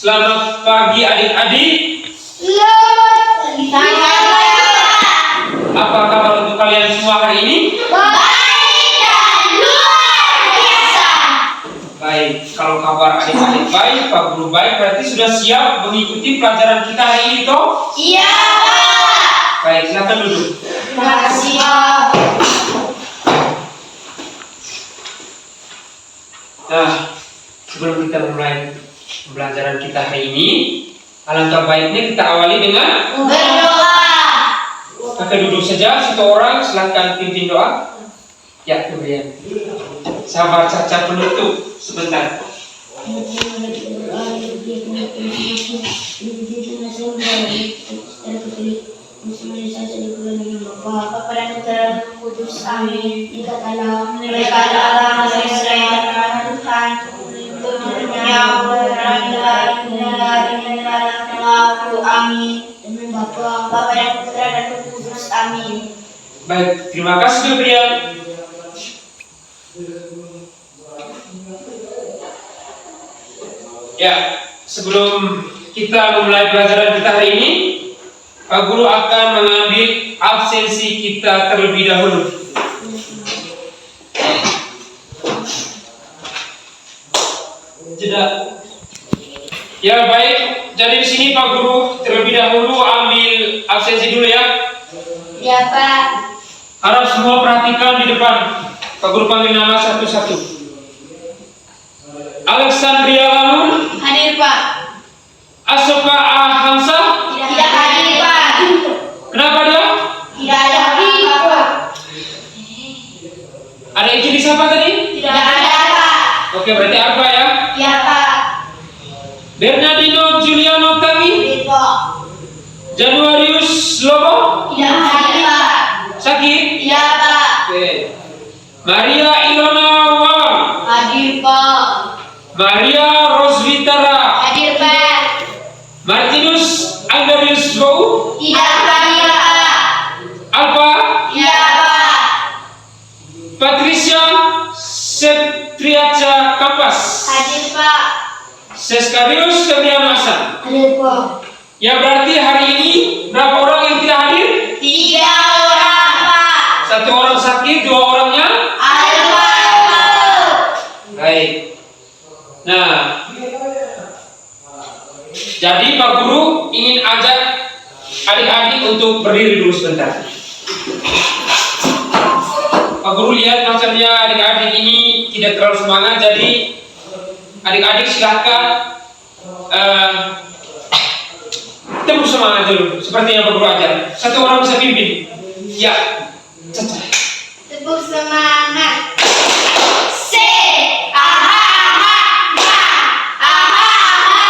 Selamat pagi adik-adik. Selamat pagi. Apa kabar untuk kalian semua hari ini? Baik dan luar biasa. Baik, kalau kabar adik-adik baik, Pak Guru baik, berarti sudah siap mengikuti pelajaran kita hari ini toh? Iya, Pak. Baik, silakan duduk. Terima kasih, Pak. Nah, sebelum kita mulai pembelajaran kita hari ini, alangkah baiknya kita awali dengan Berdoa. Maka duduk saja, satu orang silakan pimpin doa. Ya, kemudian sahabat Caca penutup sebentar. Bapa dan Kudus, amin. Dikatalah mereka adalah manusia yang Tuhan, Tuhannya aku, amin. Demi Bapa dan Putra dan Roh Kudus, amin. Baik, terima kasih Gabriel. Ya, sebelum kita memulai pelajaran kita hari ini, Pak Guru akan mengambil absensi kita terlebih dahulu. Jeda. Ya baik, jadi di sini Pak Guru terlebih dahulu ambil absensi dulu ya. Ya, Pak. Harap semua perhatikan di depan. Pak Guru panggil nama satu-satu. Alexandria Lamun. Hadir, Pak. Asoka Hamsa. Tidak hadir, Pak. Kenapa dia? Tidak ada, Pak. Ada izin disapa tadi? Tidak ada, Pak. Oke, berarti apa ya? Ya, Pak. Bernardino Juliano Tami. Hadir, Pak. Januarius Lobo. Tidak hadir, Pak. Sakit? Ya, Pak. Oke. Maria Ilona Wang. Hadir, Pak. Maria Roswitara. Hadir, Pak. Martinus Andarius Bau. Tidak hadir, Pak. Alpa. Ya, Pak. Patricia Setriaca Kampas. Hadir, Pak. Seskarius Febrian Hasan. Hadir, Pak. Ya berarti hari ini berapa orang yang tidak hadir? 3 orang, Pak. 1 orang sakit, 2 orangnya. Alfa. Baik. Nah, jadi Pak Guru ingin ajak adik-adik untuk berdiri dulu sebentar. Pak Guru lihat macamnya adik-adik ini tidak terlalu semangat, jadi adik-adik silahkan tepuk semangat dulu, seperti yang Pak Guru ajar. 1 orang bisa pimpin. Ya, Caca. Tepuk semangat. C. Aha, aha, ha. Aha, aha, ha.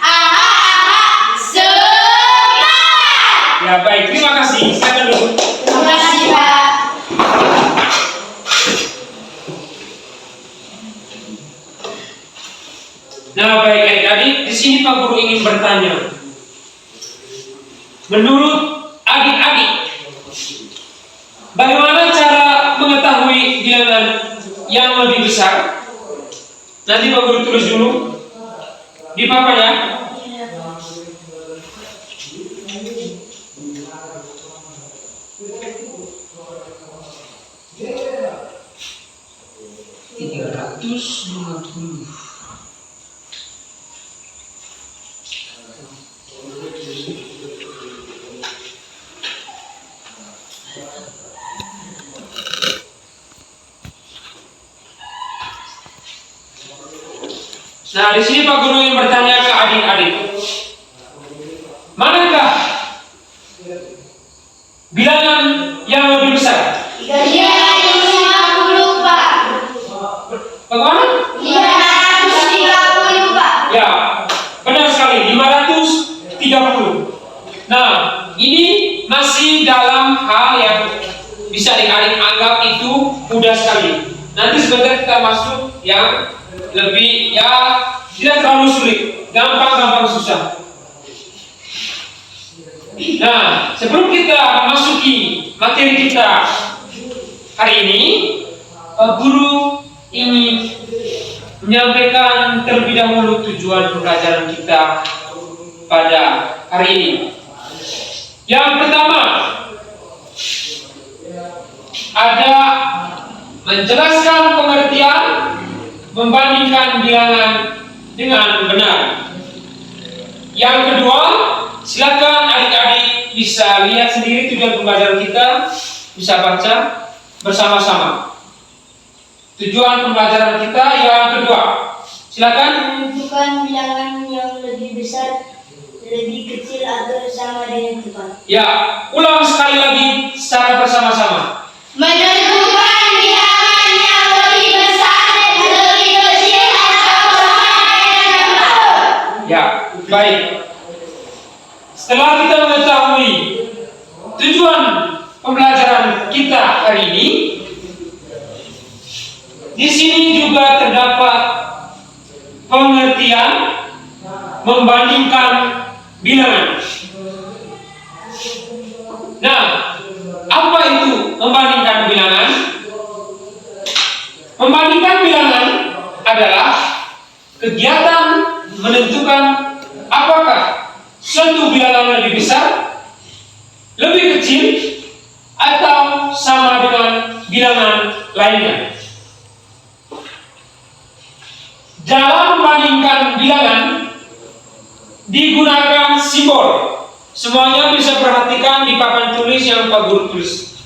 Aha, aha. Semangat. Ya baik, terima kasih. Silakan dulu. Terima kasih, Pak. Nah baik adik-adik, di sini Pak Guru ingin bertanya. Menurut adik-adik, bagaimana cara mengetahui bilangan yang lebih besar? Nanti Pak Guru tulis dulu di papan ya. Nah, di sini Pak Guru ingin bertanya ke adik-adik, manakah bilangan yang lebih besar? 350, Pak. Bagaimana? 530, Pak. Ya, benar sekali, 530. Nah, ini masih dalam hal yang bisa adik-adik anggap itu mudah sekali. Nanti sebentar kita masuk yang lebih ya tidak terlalu sulit, gampang susah. Nah, sebelum kita memasuki materi kita hari ini, Guru ingin menyampaikan terlebih dahulu tujuan pembelajaran kita pada hari ini. Yang pertama, ada menjelaskan pengertian membandingkan bilangan dengan benar. Yang kedua, silakan adik-adik bisa lihat sendiri tujuan pembelajaran kita, bisa baca bersama-sama. Tujuan pembelajaran kita yang kedua, silakan. Menentukan bilangan yang lebih besar, lebih kecil atau sama dengan tepat. Ya, ulang sekali lagi secara bersama-sama. Menentukan bilangan yang lebih besar, lebih kecil atau sama dengan tepat. Ya, baik. Setelah kita mengetahui tujuan pembelajaran kita hari ini, di sini juga terdapat pengertian membandingkan bilangan. Nah, apa itu membandingkan bilangan? Membandingkan bilangan adalah kegiatan menentukan apakah suatu bilangan lebih besar, lebih kecil, atau sama dengan bilangan lainnya. Dalam membandingkan bilangan digunakan simbol. Semuanya bisa perhatikan di papan tulis yang Pak Guru tulis.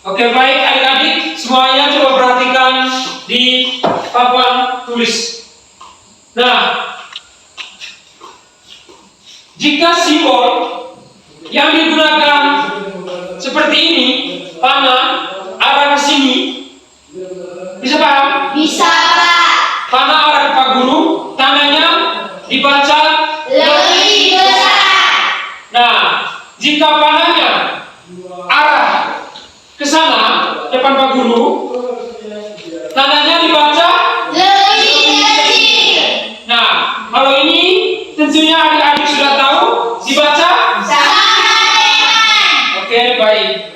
Oke, baik adik-adik, semuanya coba perhatikan di papan tulis. Nah, jika simbol yang digunakan seperti ini, panah arah ke sini, bisa paham? Bisa, Pak. Panah arah ke Pak Guru, tandanya dibaca Lebih besar. Nah, jika panahnya arah ke sana, depan Pak Guru, tandanya dibaca Lebih kecil. Nah, kalau ini tentunya adik-adik sudah tahu dibaca. Sama dengan. Oke, baik.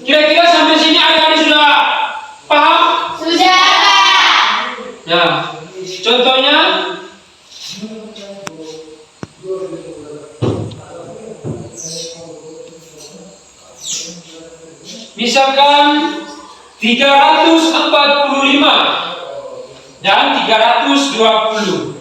Kira-kira sampai sini adik-adik sudah paham? Sudah, Pak. Nah, contohnya misalkan 345 dan 320.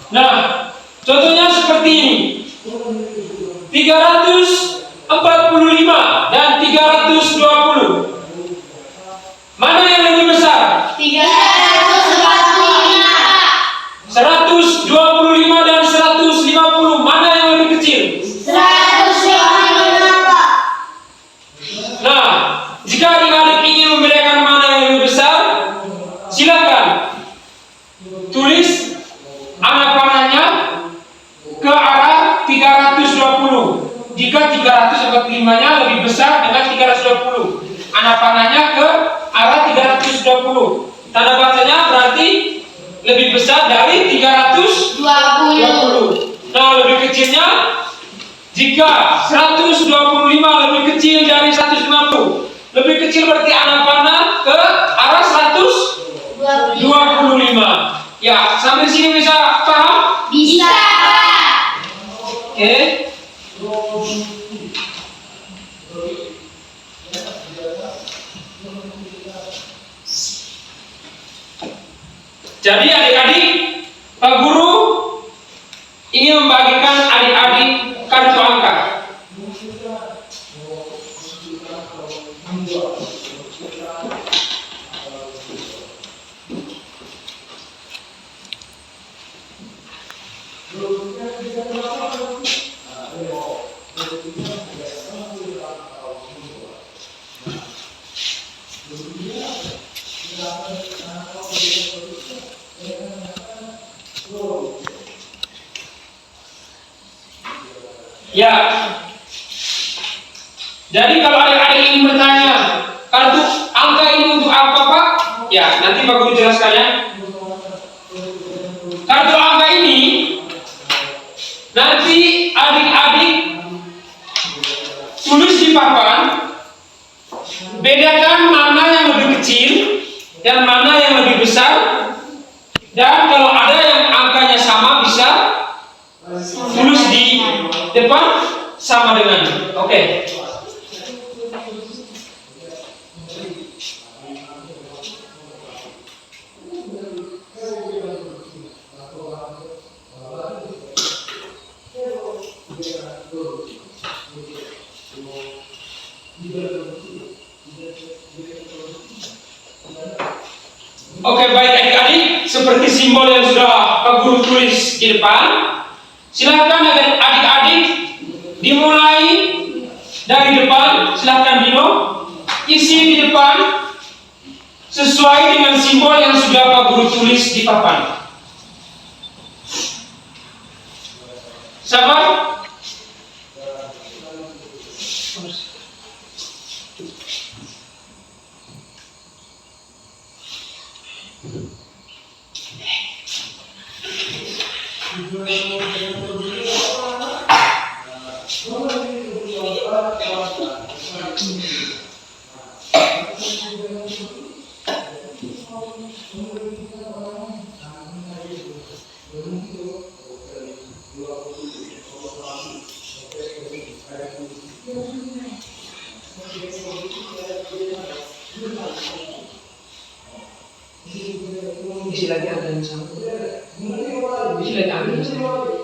Nah, contohnya seperti ini. 345 dan 320. Mana yang lebih besar? 345. 125 dan 150. Mana yang lebih kecil? 125, Pak. Nah, jika adik-adik ingin membedakan mana yang lebih besar, silakan tulis anak panahnya ke arah 320. jika 345-nya lebih besar dengan 320. Anak panahnya ke arah 320. Tanda bacanya berarti lebih besar dari 320. Nah, lebih kecilnya jika 125 lebih kecil dari 150. Lebih kecil berarti anak panah ke arah 125. Ya, sampai sini bisa paham? Bisa, Pak. Oke. Jadi adik-adik, Pak Guru ini membagikan adik-adik kartu angka. Ya, jadi kalau adik-adik ingin bertanya, kartu angka ini untuk apa, Pak? Ya, nanti Pak Guru jelaskan ya. Kartu angka ini nanti adik-adik tulis di papan, bedakan mana yang lebih kecil dan mana yang lebih besar, dan kalau ada yang angkanya sama bisa tulis di depan sama dengan. Oke. Oke, baik adik-adik, seperti simbol yang sudah Pak Guru tulis di depan, silakan adik-adik dimulai dari depan. Silakan Dino isi di depan sesuai dengan simbol yang sudah Pak Guru tulis di papan. Sabar. Isi lagi ada yang sama. Isi lagi ada yang sama.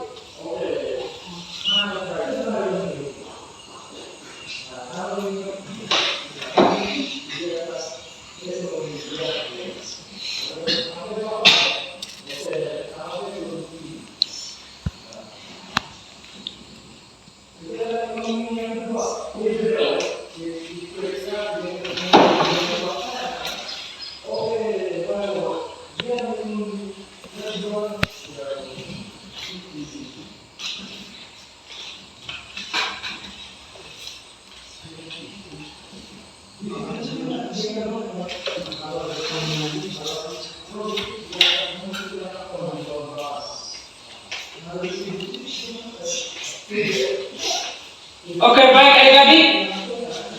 Oke, baik adik-adik,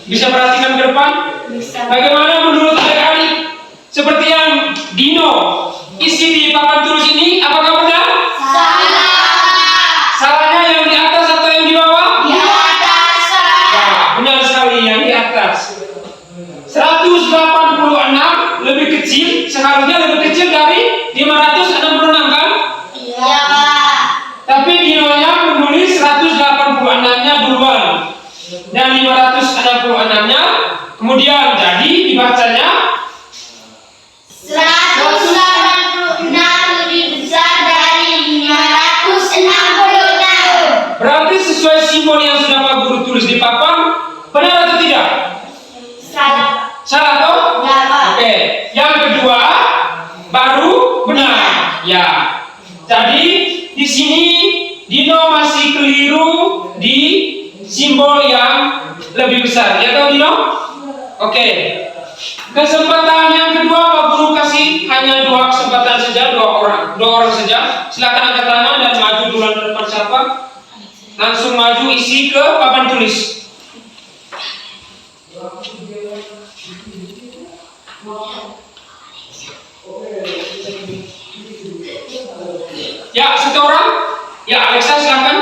bisa perhatikan ke depan. Bagaimana menurut adik-adik? Seperti yang Dino isi di papan tulis ini, apakah benar? Salah. Salahnya yang di atas atau yang di bawah? Di atas. Nah, benar sekali yang di atas. 186 lebih kecil, seharusnya lebih kecil dari 566 kan? Iya, Pak. Tapi Dino-nya menulis 186-nya duluan dan 566-nya kemudian, jadi dibacanya 186 lebih besar dari 566. berarti sesuai simbol yang sudah Pak Guru tulis di papan. Benar atau tidak? Salah. Salah toh? Ya, Pak. Oke. Yang kedua baru benar. Ya. Jadi di sini Dino masih keliru di simbol yang lebih besar. Ya tahu Dino? Oke. Kesempatan yang kedua Pak Guru kasih hanya 2 kesempatan saja, 2 orang saja. Silakan angkat tangan dan maju duluan ke depan siapa? Langsung maju isi ke papan tulis. Ya, 1 orang. Ya, Alexa silakan.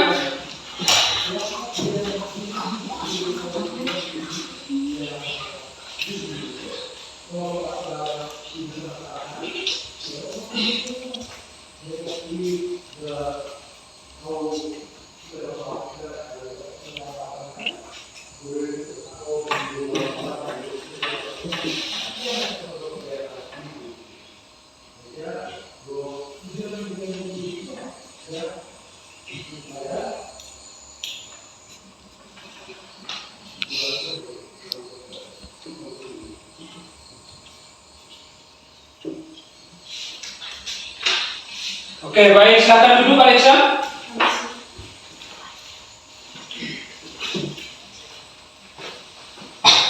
Oke, baik, silakan duduk Alexa.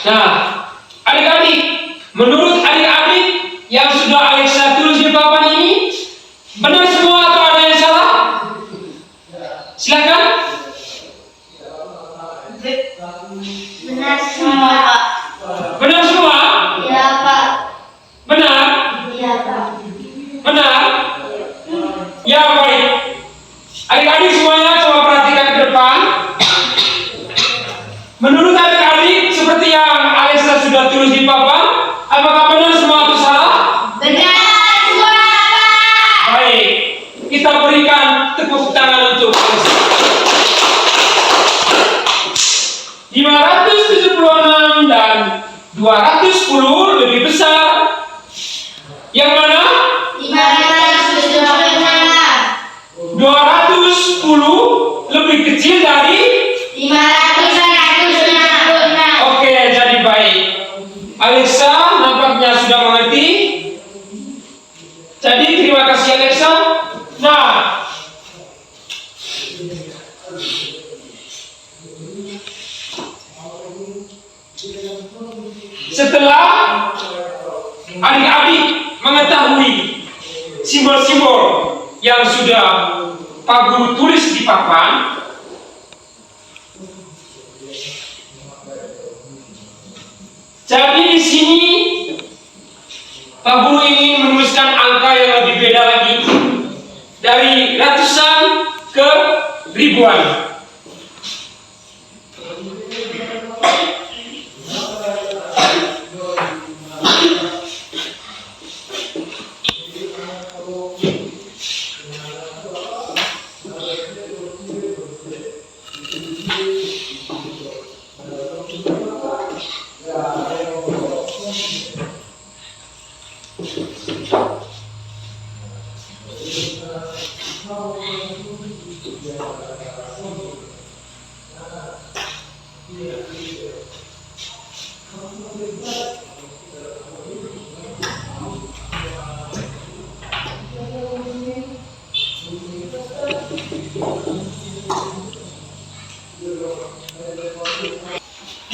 Nah, adik-adik, menurut adik-adik yang sudah Alexa tulis di papan ini, benar semua atau ada yang salah? Silakan. Benar semua, Pak. Benar semua? Ya, Pak. Benar? Iya, Pak. Benar? Ya, baik. Adik-adik semuanya coba perhatikan ke depan. Menurut adik-adik seperti yang Alexa sudah tulis di papan, apakah benar semua atau salah? Benar semua, Pak. Baik. Kita berikan tepuk tangan untuk Alexa. 576 dan 210 lebih besar. Yang mana? 210 lebih kecil dari 566. Oke, jadi baik. Alexa nampaknya sudah mengerti. Jadi terima kasih Alexa. Nah, setelah adik-adik mengetahui simbol-simbol yang sudah Pak Guru tulis di papan, jadi di sini Pak Guru ingin menuliskan angka yang lebih beda lagi, dari ratusan ke ribuan.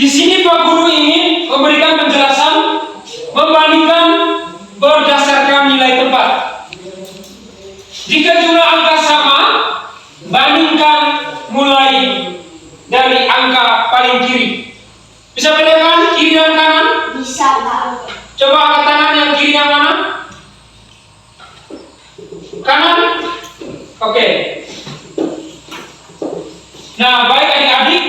Di sini Pak Guru ingin memberikan penjelasan membandingkan berdasarkan nilai tempat. Jika jumlah angka sama, bandingkan mulai dari angka paling kiri. Bisa bedakan kiri dan kanan? Bisa, Pak. Coba angkat tangan yang kiri yang mana? Kanan? Oke. Nah, baik adik-adik.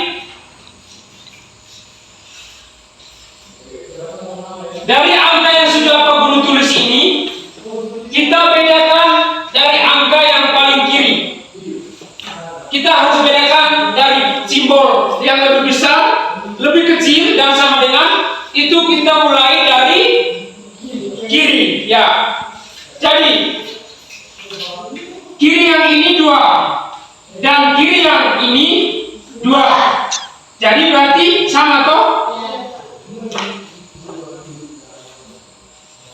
Dari angka yang sudah Pak Guru tulis ini, kita bedakan dari angka yang paling kiri. Kita harus bedakan dari simbol yang lebih besar, lebih kecil, dan sama dengan itu kita mulai dari kiri. Ya. Jadi, kiri yang ini 2 dan kiri yang ini 2. Jadi berarti sama toh?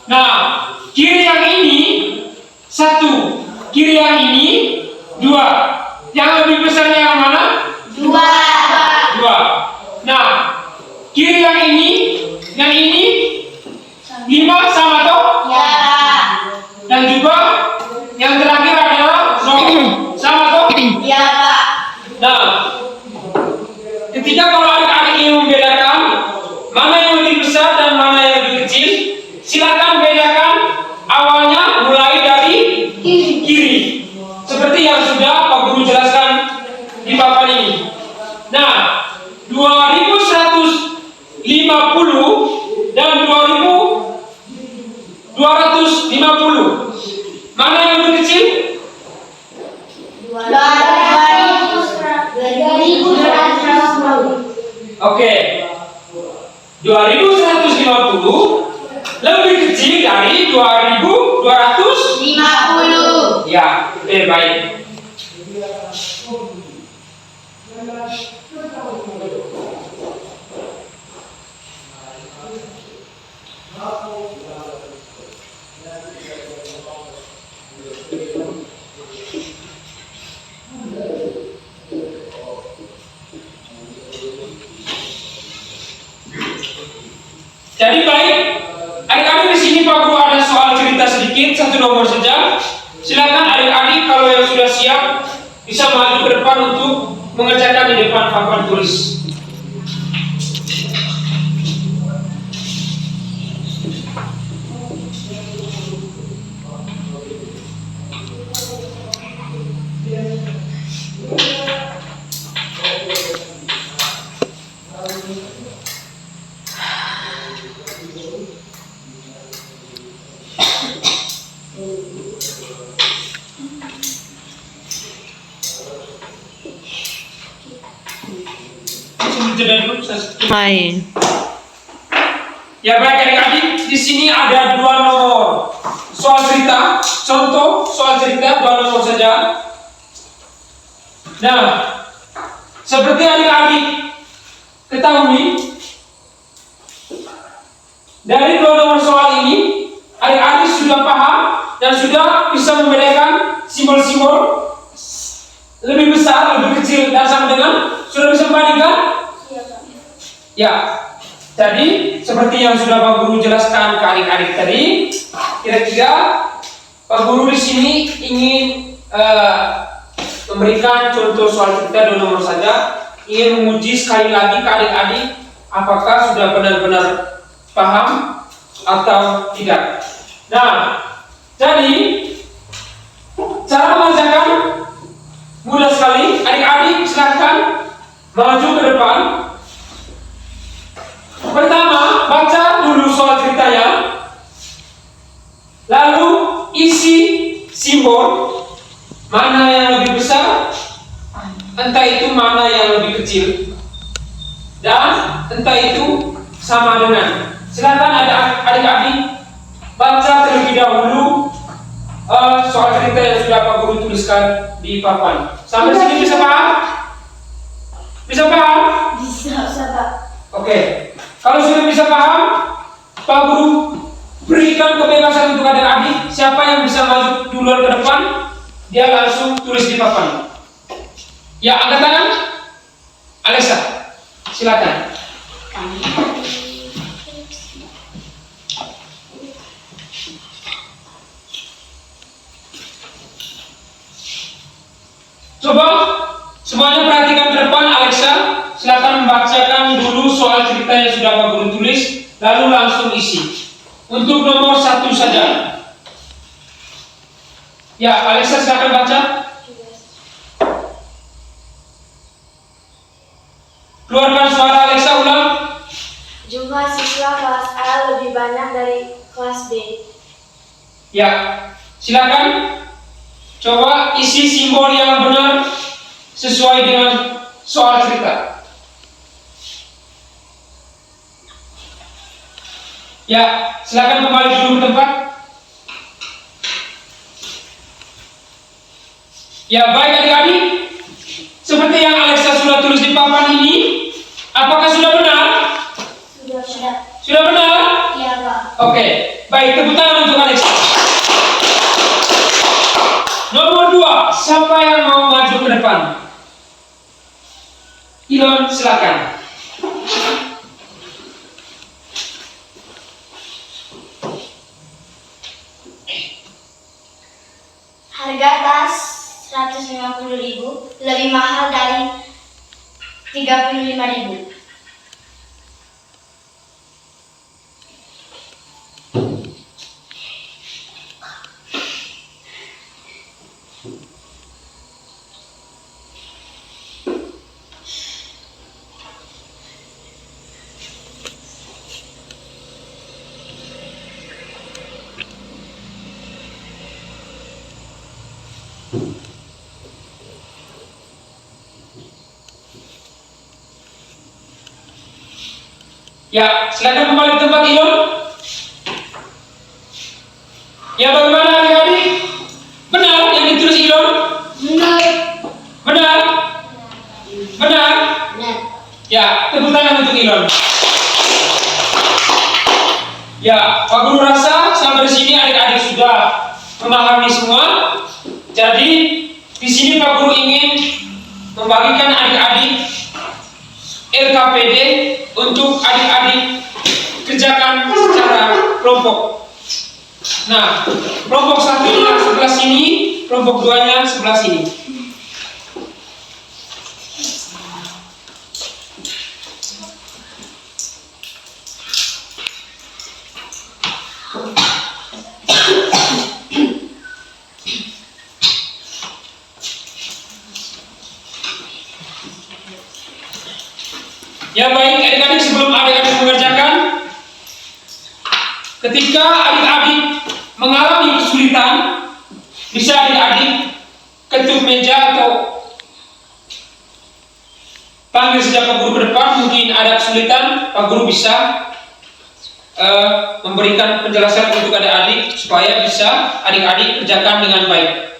Nah, kiri yang ini 1, kiri yang ini 2. Yang lebih besarnya yang mana? 2, Pak. 2. yang ini 5 sama toh? Ya. Dan juga yang terakhir adalah 0 sama toh? Ya, Pak. Nah, ketika kalau adik-adik ingin membedakan mana yang lebih besar dan mana yang lebih kecil, silakan bedakan awalnya mulai dari kiri. Seperti yang sudah Pak Guru jelaskan di papan ini. Nah, 2150 dan 2250. Mana yang lebih kecil? 2150. Oke. 2150 lebih kecil dari 2250. 50. Ya, baik. Jadi baik, adik-adik di sini Pak Guru ada soal cerita sedikit, 1 nomor saja. Silakan adik-adik kalau yang sudah siap bisa maju ke depan untuk mengerjakan di depan papan tulis. Hai. Ya baik adik-adik, di sini ada 2 nomor soal cerita. Contoh soal cerita 2 nomor saja. Nah, seperti adik-adik ketahui, dari 2 nomor soal ini adik-adik sudah paham dan sudah bisa membedakan simbol-simbol lebih besar, lebih kecil dan sama dengan, sudah bisa membandingkan? Ya, jadi seperti yang sudah Pak Guru jelaskan ke adik-adik tadi, kira-kira Pak Guru di sini ingin memberikan contoh soal cerita 2 nomor saja, ingin menguji sekali lagi ke adik-adik apakah sudah benar-benar paham atau tidak. Nah, jadi cara mengerjakan mudah sekali. Adik-adik silakan maju ke depan. Pertama, baca dulu soal ceritanya, lalu isi simbol mana yang lebih besar, entah itu mana yang lebih kecil, dan entah itu sama dengan. Silakan adik-adik baca terlebih dahulu soal cerita yang sudah Pak Guru tuliskan di papan. Sampai sini bisa paham? Bisa paham? Bisa, Pak. Oke. Kalau sudah bisa paham, Pak Guru berikan kebebasan untuk adik-adik. Siapa yang bisa maju duluan ke depan, dia langsung tulis di papan. Ya, angkat tangan. Alexa, silakan. Coba semuanya perhatikan ke depan. Alexa, silakan membacakan dulu soal cerita yang sudah Pak Guru tulis, lalu langsung isi. Untuk nomor 1 saja. Ya, Alexa silakan baca. Keluarkan suara Alexa, ulang. Jumlah siswa kelas A lebih banyak dari kelas B. Ya, silakan. Coba isi simbol yang benar sesuai dengan soal cerita. Ya, silakan kembali dulu ke tempat. Ya, baik adik-adik. Seperti yang Alexa sudah tulis di papan ini, apakah sudah benar? Sudah. Sudah benar? Iya, Pak. Oke, baik, tepuk tangan untuk Alexa. Nomor 2, siapa yang mau maju ke depan? Ilon, silakan. Harga tas 150.000 lebih mahal dari 35.000. Ya, silakan kembali ke tempat Ilon. Ya, bagaimana adik-adik? Benar yang ditulis Ilon? Benar. Benar? Benar? Benar. Ya, tepuk tangan untuk Ilon. Ya, Pak Guru rasa sampai di sini adik-adik sudah memahami semua. Jadi di sini Pak Guru ingin membagikan adik-adik LKPD untuk adik-adik kerjakan secara kelompok. Nah, kelompok satunya sebelah sini, kelompok duanya sebelah sini. Ya baik adik-adik, sebelum adik-adik mengerjakan, ketika adik-adik mengalami kesulitan, bisa adik-adik ketuk meja atau panggil sejak Pak Guru ke depan. Mungkin ada kesulitan, Pak Guru bisa memberikan penjelasan untuk adik-adik supaya bisa adik-adik kerjakan dengan baik.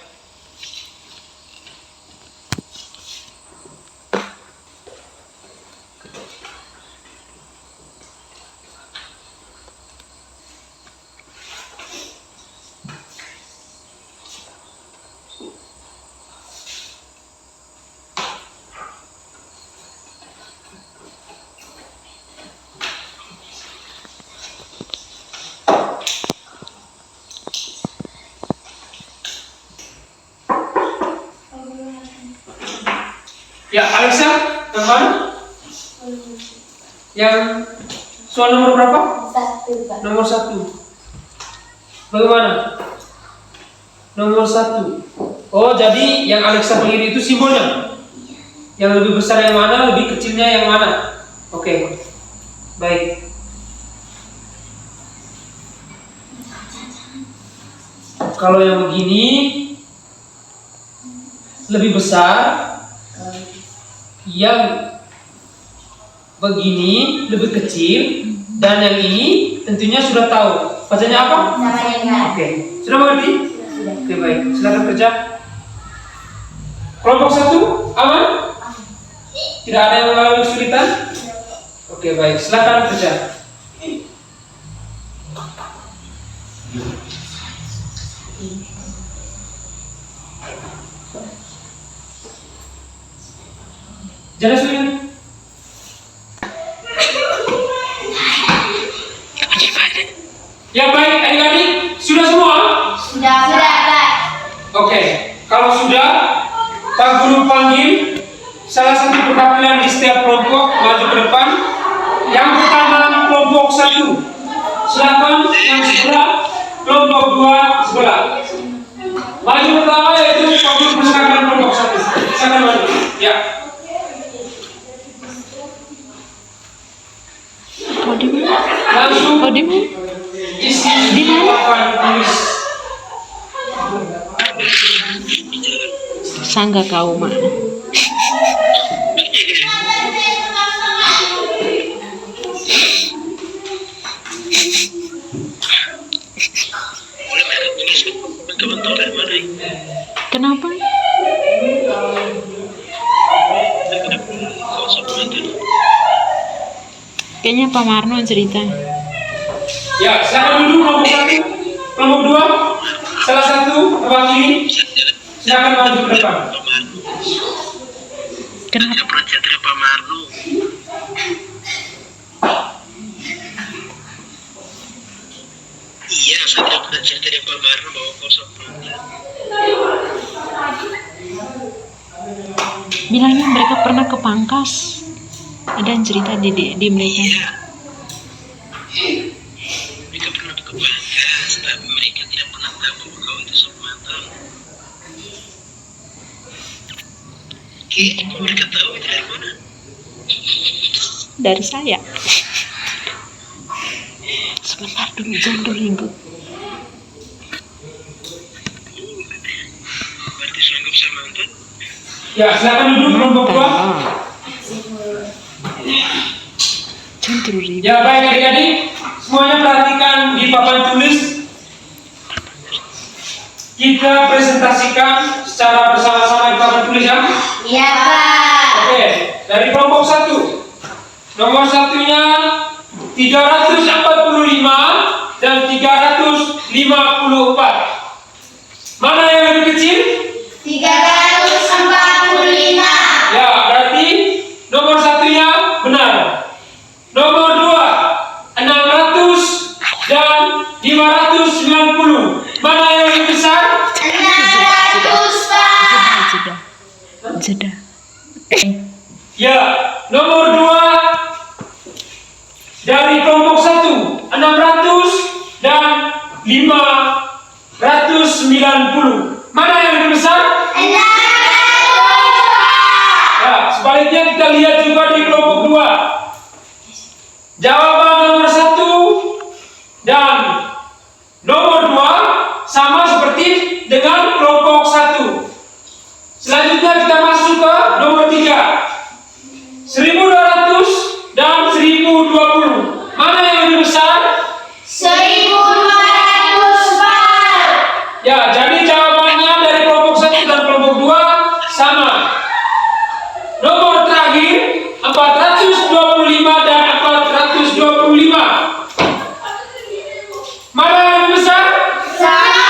Ya, Alexa, yang mana? Yang soal nomor berapa? 1, Pak. Nomor 1. Bagaimana? Nomor 1. Oh, jadi yang Alexa pilih itu simbolnya. Yang lebih besar yang mana, lebih kecilnya yang mana? Oke. Baik. Kalau yang begini lebih besar, yang begini lebih kecil, dan yang ini tentunya sudah tahu bacanya apa? Sama dengan. Oke, sudah mengerti? Sudah. Oke, baik, silakan kerja. Kelompok 1 aman? Tidak ada yang mengalami kesulitan? Oke, baik, silakan kerja. Jangan sulit. Ya baik adik-adik, sudah semua? Sudah, Pak. Oke, kalau sudah, Pak Guru panggil salah satu perwakilan di setiap kelompok maju ke depan. Yang pertama kelompok 1, silakan yang sebelah, kelompok 2 sebelah. Maju pertama yaitu Pak Guru persilakan kelompok 1. Silakan maju. Ya. Langsung isi papan tulis. Sangga kau mah. Kenapa? Kayaknya Pak Marno yang cerita. Ya, silakan dulu kelompok 1, kelompok 2, salah satu mewakili, silakan maju ke depan. Kenapa? Pak Marno. Iya, saya tidak pernah cerita Pak Marno bahwa kosong. Bilangnya mereka pernah ke Pangkas. Ada yang cerita di mereka. Mereka pernah ke Pangkas, tapi mereka tidak pernah tahu bahwa kau itu sop matang. Oke, mereka tahu itu dari mana? Dari saya. Sebentar dulu, jangan dulu ribut. Berarti sanggup sama Anton? Ya, silakan duduk kelompok 2. Jangan dulu ribut. Ya, baik adik-adik, semuanya perhatikan di papan tulis. Kita presentasikan secara bersama-sama di papan tulis ya. Iya, Pak. Oke, dari kelompok 1. Nomor satunya 345 dan 354. Mana yang lebih kecil? 345. Ya, berarti nomor satunya benar. Nomor 2, 600 dan 590. Mana yang lebih besar? 600, Pak. Jeda. Ya, nomor 2 dari kelompok 1, 600 dan 590. Mana yang lebih besar? 600, Pak. Ya, sebaliknya kita lihat juga di kelompok 2. Jawaban nomor 1 dan nomor 2 sama seperti dengan kelompok 1. Selanjutnya kita masuk ke nomor 3. 1200 dan 1020. Mana yang lebih besar? 1200, Pak. Ya, jadi jawabannya dari kelompok 1 dan kelompok 2 sama. Nomor terakhir 425 dan 425. Mana yang lebih besar? Sama.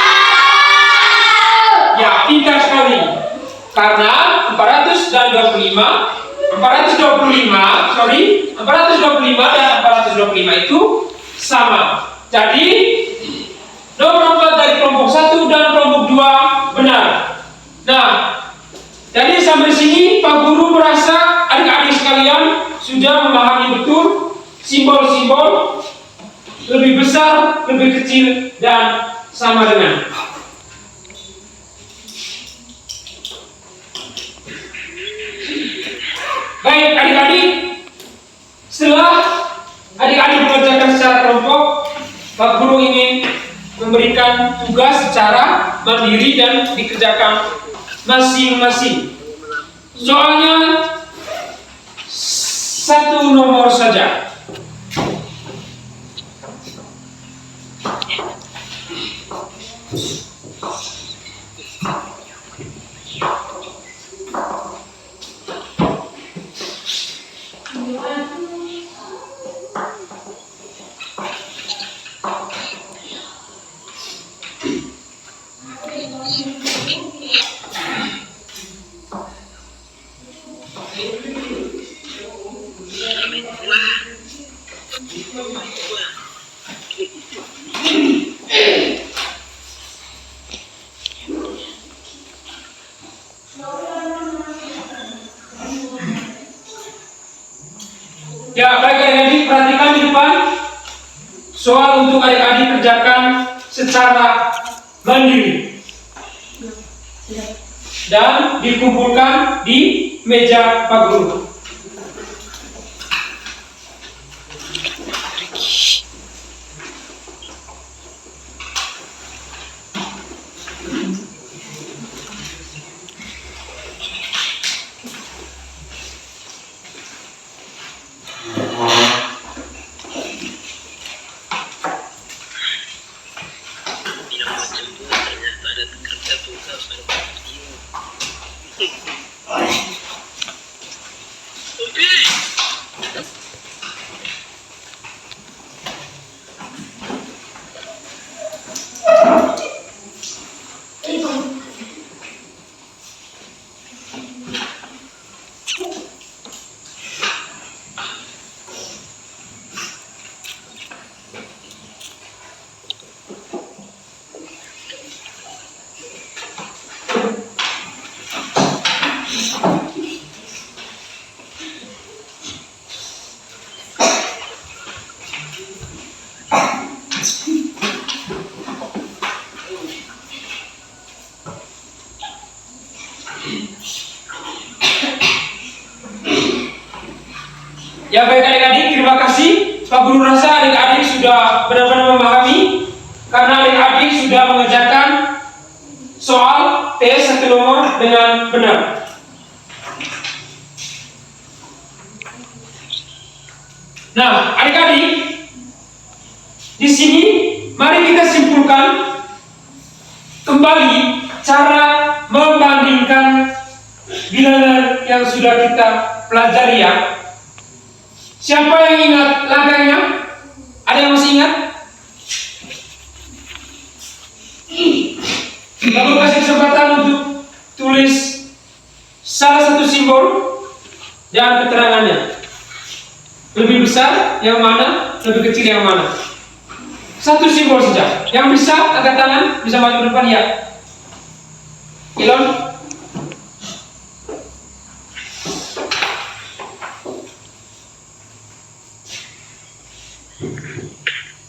Ya, pintar sekali. Karena 400 dan 25 dan 425 itu sama. Jadi nomor 4 dari kelompok 1 dan kelompok 2 benar. Nah, jadi sampai sini Pak Guru merasa adik-adik sekalian sudah memahami betul simbol-simbol lebih besar, lebih kecil, dan sama dengan. Baik adik-adik, setelah adik-adik mengerjakan secara kelompok, Pak Guru ingin memberikan tugas secara mandiri dan dikerjakan masing-masing. Soalnya 1 nomor saja. Ya, baik adik-adik, perhatikan di depan. Soal untuk adik-adik kerjakan secara mandiri dan dikumpulkan di meja Pak Guru. Yang macam itu ternyata ada kerja tugas ada video. Ya baik adik-adik, terima kasih. Pak Guru rasa adik-adik sudah benar-benar memahami, karena adik-adik sudah mengerjakan soal tes 1 nomor dengan benar. Nah, adik-adik, di sini mari kita simpulkan kembali cara membandingkan bilangan yang sudah kita pelajari ya. Siapa yang ingat langkahnya? Ada yang masih ingat? Lalu kasih kesempatan untuk tulis salah satu simbol dan keterangannya. Lebih besar yang mana, lebih kecil yang mana. Satu simbol saja. Yang bisa angkat tangan, bisa maju ke depan ya. Ilon.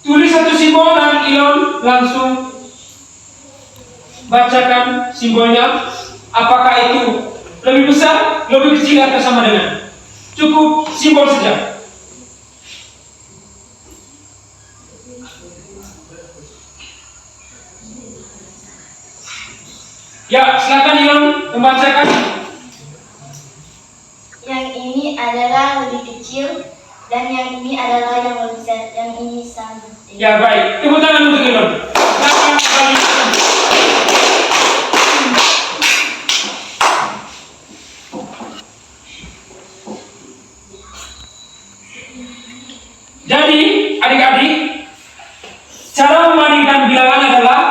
Tulis satu simbol dan Ilon langsung bacakan simbolnya. Apakah itu lebih besar, lebih kecil atau sama dengan? Cukup simbol saja. Ya, silakan Ilon membacakan. Yang ini adalah lebih kecil dan yang ini adalah yang lebih besar. Yang ini sama. Ya, baik. Tepuk tangan untuk Ilon. Silakan kembali. Jadi, adik-adik, cara membandingkan bilangan adalah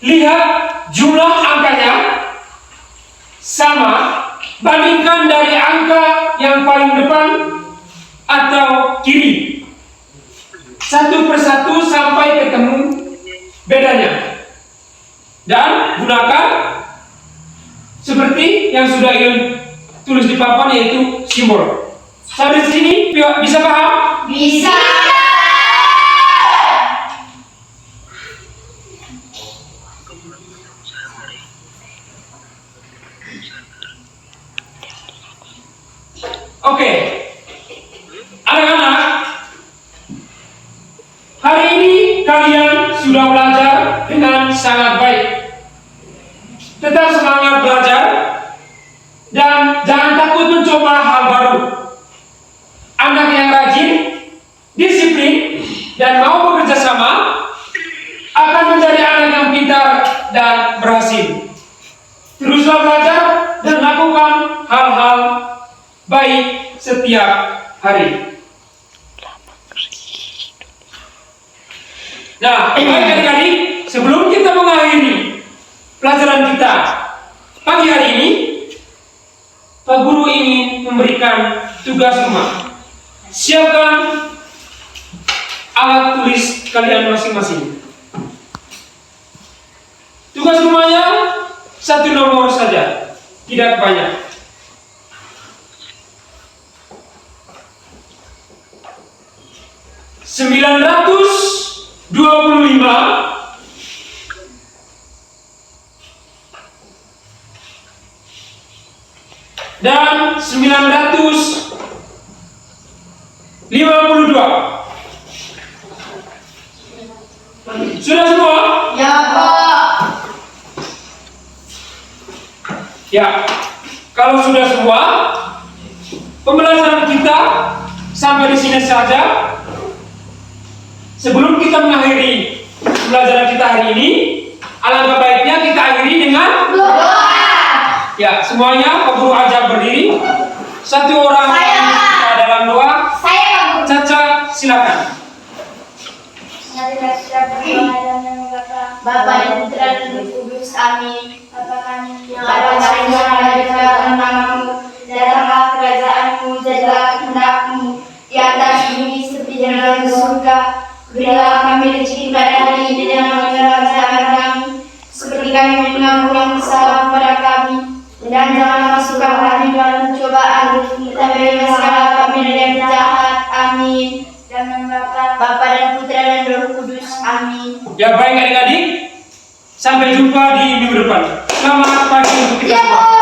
lihat jumlah angkanya sama, bandingkan dari angka yang paling depan atau kiri, satu persatu sampai ketemu bedanya, dan gunakan seperti yang sudah Ilon tulis di papan, yaitu simbol. Sampai sini bisa paham? Bisa. Oke, anak-anak, hari ini kalian sudah belajar dengan sangat baik. Tetap semangat belajar dan jangan takut mencoba hal baru. Anak yang rajin, disiplin, dan mau bekerja sama akan menjadi anak yang pintar dan berhasil. Teruslah belajar dan lakukan hal-hal baik setiap hari. Nah, baik adik-adik, sebelum kita mengakhiri pelajaran kita pagi hari ini, Pak Guru ingin memberikan tugas rumah. Siapkan alat tulis kalian masing-masing. Tugas rumahnya 1 nomor saja, tidak banyak. $925 dan 952. Sudah semua? Ya, Pak. Ya. Kalau sudah semua, pembelajaran kita sampai di sini saja. Sebelum kita mengakhiri pembelajaran kita hari ini, alangkah baiknya kita akhiri dengan Doa. ya, semuanya Pak Guru ajak berdiri. Satu orang kita dalam doa. Saya Pak Guru. Caca, silakan. Bapa dan Putra dan Roh Kudus, amin. Bapa kami yang ada di dalam namamu, datanglah kerajaanmu, jadilah kehendakmu di atas bumi seperti di dalam surga. Berilah kami rezeki pada hari ini dan mengampuni kami, seperti kami mengampuni yang bersalah kepada kami. Dan jangan masukkan kami dalam cobaan, tetapi bebaskanlah kami dari yang jahat. Amin. Dan Bapa dan Putra dan Roh Kudus. Amin. Ya baik adik-adik, sampai jumpa di minggu depan. Selamat pagi untuk kita Iya, semua.